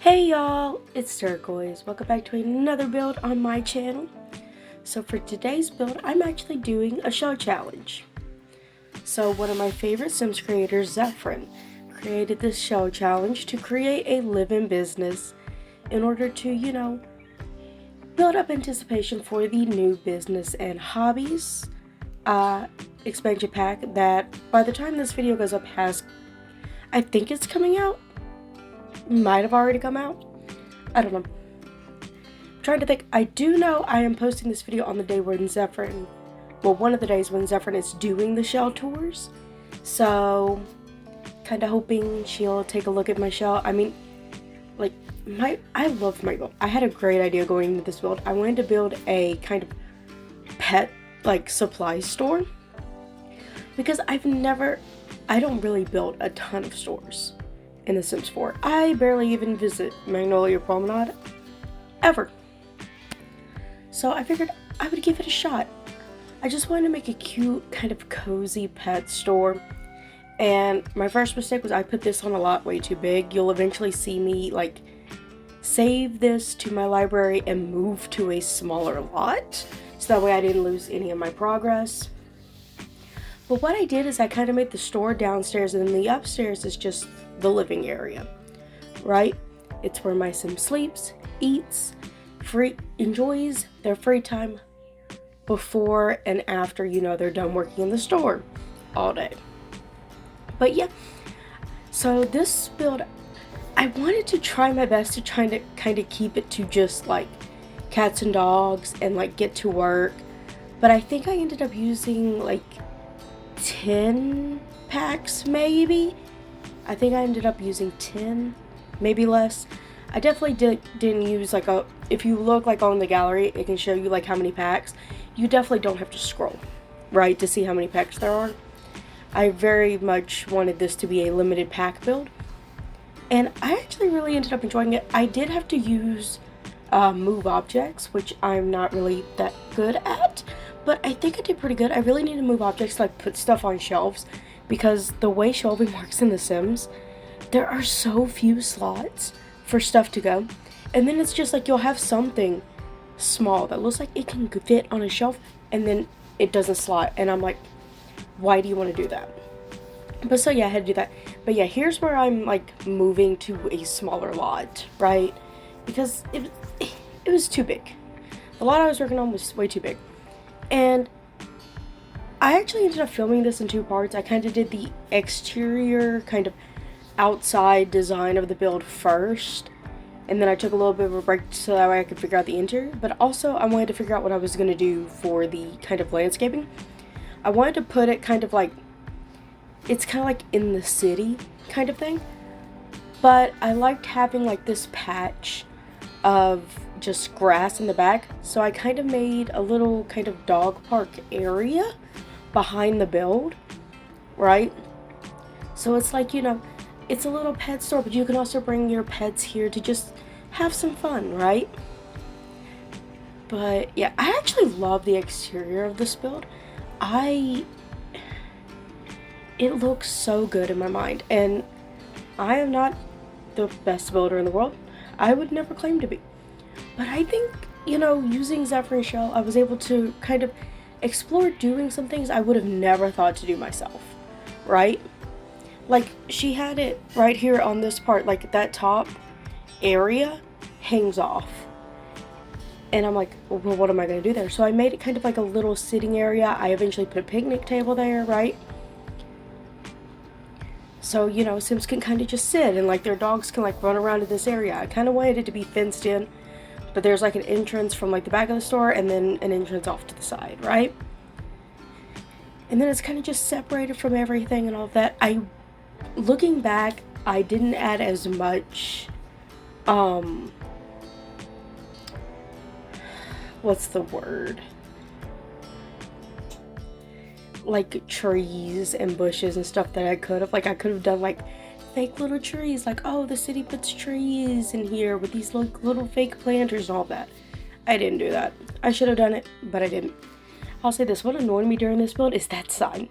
Hey y'all, it's Turquoise. Welcome back to another build on my channel. So for today's build, I'm actually doing a show challenge. So one of my favorite Sims creators, Zefrine, created this show challenge to create a live-in business in order to, build up anticipation for the new Business and Hobbies expansion pack that by the time this video goes up I think it's coming out. Might have already come out. I don't know. I'm trying to think. I do know I am posting this video on the day when Zefrine, well, one of the days when Zefrine is doing the shell tours. So, kind of hoping she'll take a look at my shell. I mean, like, I loved my build. I had a great idea going into this build. I wanted to build a kind of pet, like, supply store. Because I don't really build a ton of stores in The Sims 4. I barely even visit Magnolia Promenade ever. So I figured I would give it a shot. I just wanted to make a cute, kind of cozy pet store. And my first mistake was I put this on a lot way too big. You'll eventually see me like save this to my library and move to a smaller lot. So that way I didn't lose any of my progress. But what I did is I kind of made the store downstairs, and then the upstairs is just the living area, right? It's where my sim sleeps, eats, enjoys their free time before and after, they're done working in the store all day. But yeah, so this build, I wanted to try my best to try to kind of keep it to just like cats and dogs and like get to work. But I think I ended up using like 10 packs maybe. I think I ended up using 10, maybe less. I definitely didn't use like if you look like on the gallery, it can show you like how many packs. You definitely don't have to scroll, right, to see how many packs there are. I very much wanted this to be a limited pack build. And I actually really ended up enjoying it. I did have to use move objects, which I'm not really that good at. But I think I did pretty good. I really need to move objects to like put stuff on shelves, because the way shelving works in The Sims, there are so few slots for stuff to go. And then it's just like you'll have something small that looks like it can fit on a shelf, and then it doesn't slot. And I'm like, why do you want to do that? But so yeah, I had to do that. But yeah, here's where I'm like moving to a smaller lot, right? Because it was too big. The lot I was working on was way too big. And I actually ended up filming this in two parts. I kind of did the exterior, kind of outside design of the build first, and then I took a little bit of a break so that way I could figure out the interior. But also I wanted to figure out what I was going to do for the kind of landscaping. I wanted to put it kind of like, it's kind of like in the city kind of thing. But I liked having like this patch of just grass in the back, so I kind of made a little kind of dog park area behind the build, right? So it's like, it's a little pet store, but you can also bring your pets here to just have some fun, right? But yeah, I actually love the exterior of this build. It looks so good in my mind, and I am not the best builder in the world. I would never claim to be. But I think, using Zefrine's shell, I was able to kind of explore doing some things I would have never thought to do myself, right? Like, she had it right here on this part, like that top area hangs off. And I'm like, well, what am I going to do there? So I made it kind of like a little sitting area. I eventually put a picnic table there, right? So, Sims can kind of just sit, and like their dogs can like run around in this area. I kind of wanted it to be fenced in, but there's like an entrance from like the back of the store and then an entrance off to the side, right? And then it's kind of just separated from everything and all of that. Looking back, I didn't add as much, what's the word? Like trees and bushes and stuff that I could have. Like, I could have done like fake little trees, like, oh, the city puts trees in here with these little fake planters and all that. I didn't do that. I should have done it, but I didn't. I'll say this, what annoyed me during this build is that sign.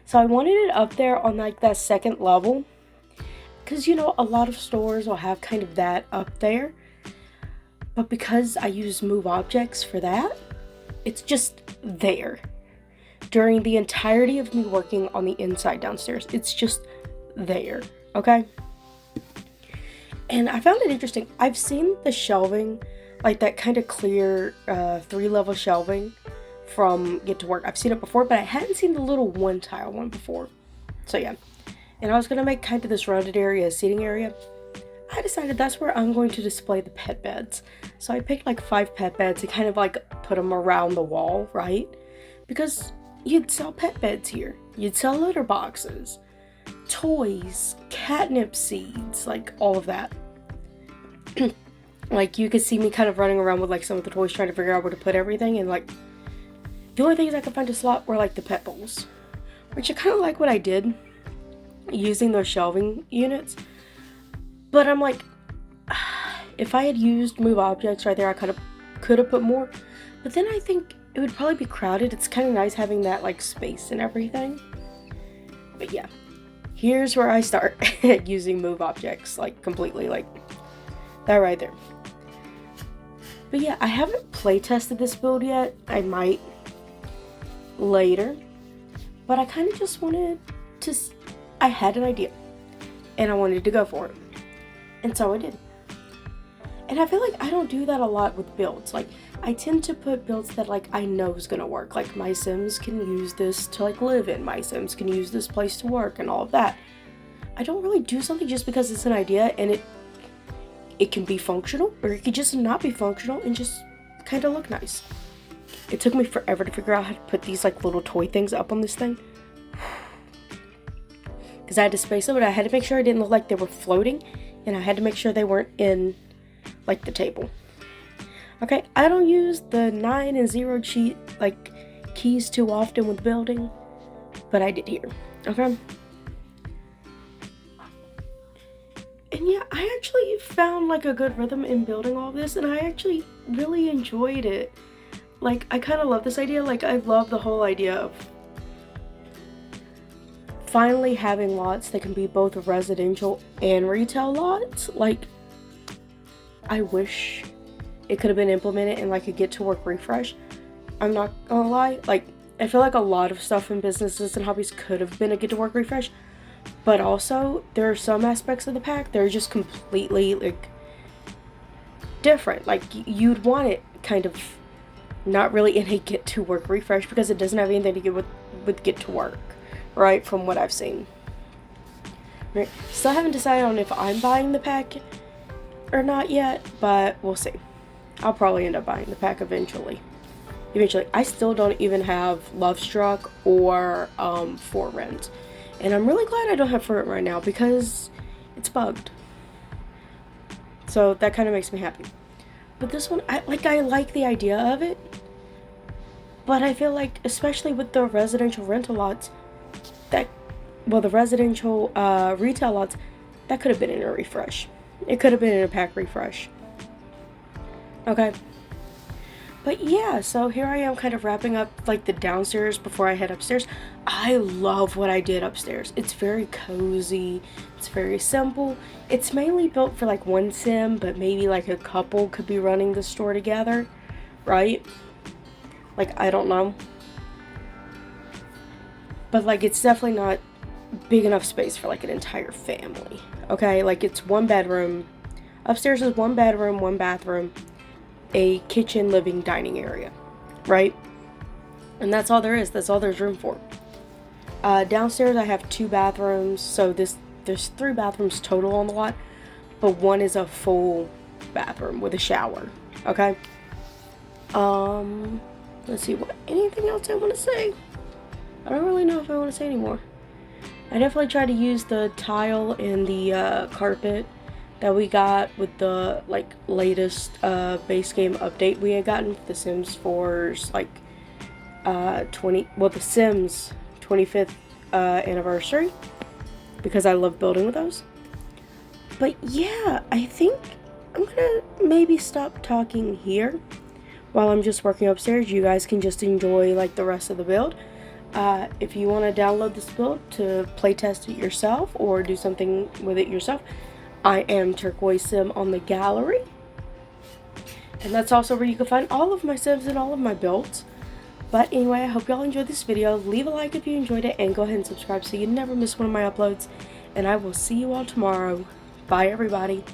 So I wanted it up there on like that second level, because you know, a lot of stores will have kind of that up there, but because I use move objects for that, it's just there during the entirety of me working on the inside downstairs. It's just there, okay? And I found it interesting. I've seen the shelving, like that kind of clear 3-level shelving from Get to Work. I've seen it before, but I hadn't seen the little 1-tile one before. So yeah. And I was going to make kind of this rounded area a seating area. I decided that's where I'm going to display the pet beds. So I picked like 5 pet beds and kind of like put them around the wall, right? Because you'd sell pet beds here. You'd sell litter boxes, toys, catnip seeds, like all of that. Like you could see me kind of running around with like some of the toys trying to figure out where to put everything, and like the only things I could find to slot were like the pet bowls, which I kind of like what I did using those shelving units. But I'm like, if I had used move objects right there, I could have put more. But then I think it would probably be crowded. It's kind of nice having that like space and everything. But yeah, here's where I start using move objects like completely, like that right there. But yeah, I haven't play tested this build yet. I might later, but I kind of just wanted to, I had an idea and I wanted to go for it, and so I did. And I feel like I don't do that a lot with builds. Like I tend to put builds that like I know is gonna work. Like my Sims can use this to like live in, my Sims can use this place to work and all of that. I don't really do something just because it's an idea and it can be functional, or it could just not be functional and just kind of look nice. It took me forever to figure out how to put these like little toy things up on this thing, because I had to space them, but I had to make sure I didn't look like they were floating, and I had to make sure they weren't in like the table. Okay, I don't use the 9 and 0 keys too often with building, but I did here. Okay. And yeah, I actually found like a good rhythm in building all this, and I actually really enjoyed it. Like, I kind of love this idea. Like, I love the whole idea of finally having lots that can be both residential and retail lots. Like, I wish it could have been implemented in like a Get to Work refresh. I'm not gonna lie. Like, I feel like a lot of stuff in Businesses and Hobbies could have been a Get to Work refresh. But also, there are some aspects of the pack that are just completely, like, different. Like, you'd want it kind of not really in a Get to Work refresh because it doesn't have anything to do with Get to Work, right? From what I've seen. Right. Still haven't decided on if I'm buying the pack or not yet, but we'll see. I'll probably end up buying the pack eventually. I still don't even have Love Struck or For Rent. And I'm really glad I don't have For Rent right now because it's bugged. So that kind of makes me happy. But this one, I like the idea of it. But I feel like, especially with the residential rental lots, the residential retail lots, that could have been in a refresh. It could have been in a pack refresh. Okay. But yeah, so here I am kind of wrapping up like the downstairs before I head upstairs. I love what I did upstairs. It's very cozy. It's very simple. It's mainly built for like one sim, but maybe like a couple could be running the store together, right? Like, I don't know. But like, it's definitely not big enough space for like an entire family. Okay, like it's 1 bedroom. Upstairs is 1 bedroom, 1 bathroom, a kitchen, living, dining area, right? And that's all there is. That's all there's room for. Downstairs I have 2 bathrooms, so there's 3 bathrooms total on the lot, but 1 is a full bathroom with a shower. Okay. Let's see, anything else I want to say? I don't really know if I want to say anymore. I definitely try to use the tile and the carpet that we got with the like latest base game update we had gotten for The Sims 4's like the Sims 25th anniversary, because I love building with those. But yeah, I think I'm gonna maybe stop talking here while I'm just working upstairs. You guys can just enjoy like the rest of the build. If you want to download this build to play test it yourself or do something with it yourself, I am Turquoise Sim on the gallery. And that's also where you can find all of my sims and all of my builds. But anyway, I hope y'all enjoyed this video. Leave a like if you enjoyed it, and go ahead and subscribe so you never miss one of my uploads. And I will see you all tomorrow. Bye, everybody.